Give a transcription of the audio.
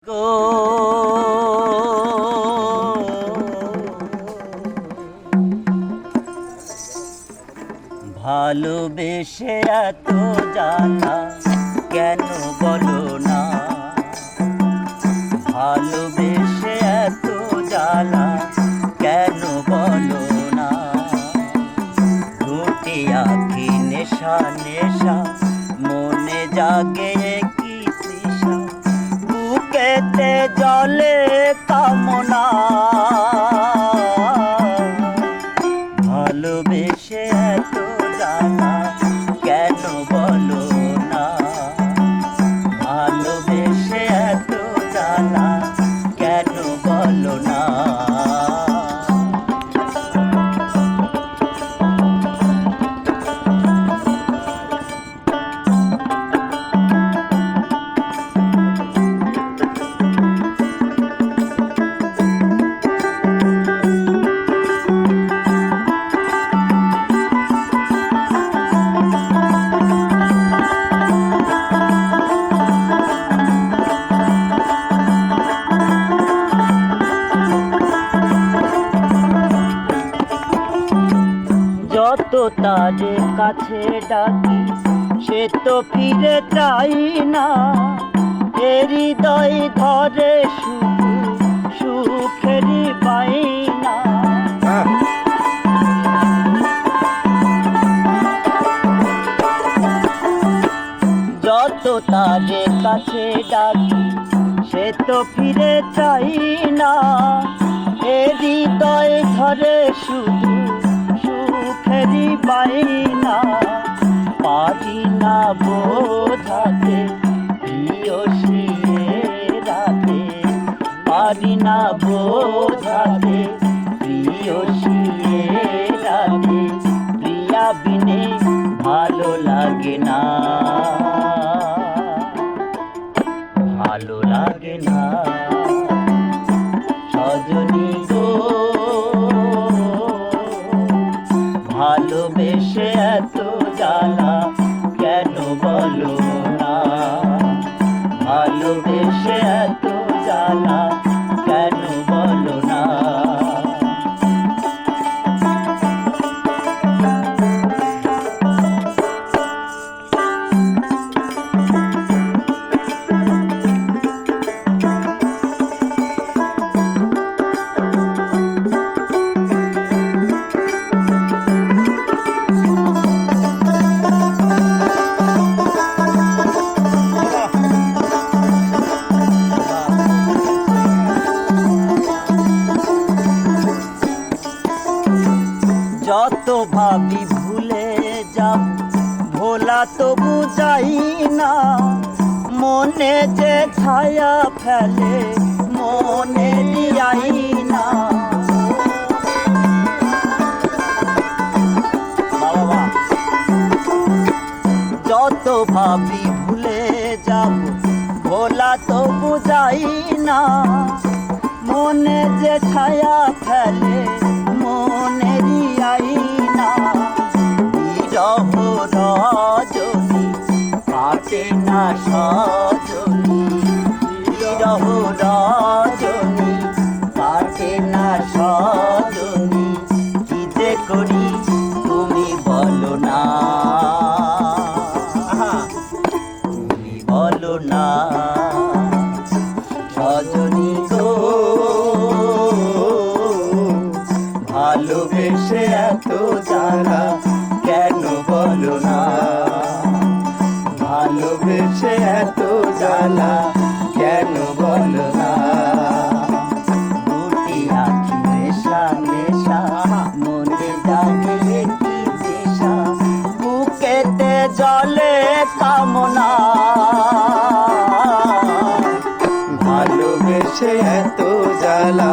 গো ভালোবেসে এত জ্বালা কেন বলো না, ভালোবেসে এত জ্বালা কেন বলো না। দুটি আঁখি নেশা নেশা মনে জাগে কি তৃষা, বুকেতে জলে কামনা। ভালোবেসে এত জ্বালা কেন বলো না, ভালোবেসে এত জ্বালা কেন বলো না। যত তারে কাছে ডাকি সে তো ফিরে চাই না, হৃদয় ধরে শুধু সুখেরই পাই না। যত তারে কাছে ডাকি সে তো ফিরে চাই না, হৃদয় ধরে শুধু সুখেরই পাই না। পারি না বোঝাতে প্রিয়সী রাতে, পারি না বোঝাতে প্রিয়সী রাতে, প্রিয়া বিনে ভালো লাগে না, ভালো লাগে না। সজনী গো ভালোবেসে এত জ্বালা কেন বলো না, ভালোবেসে এত জ্বালা কেন বলো না। যত ভাবি ভুলে যাব ভোলা তবু যাই না, মনে যে ছায়া ফেলে মনে দিয়াই না। যত ভাবি ভুলে যাব ভোলা তবু যাই না, মনে যে ছায়া ফেলে মনে দিয়াই না। বিরহ রজনী কাটে না সজনী, বিরহ রজনী কাটে না সজনী, কি যে করি তুমি বলো না, তুমি বলো না। সজনী গো ভালোবেসে এত জ্বালা কেন বলো না, ভালোবেসে এত জ্বালা কেন বলো না। দুটি আঁখি নেশা নেশা মনে জাগে কি তৃষা, বুকেতে জলে কামনা। ভালোবেসে এত জ্বালা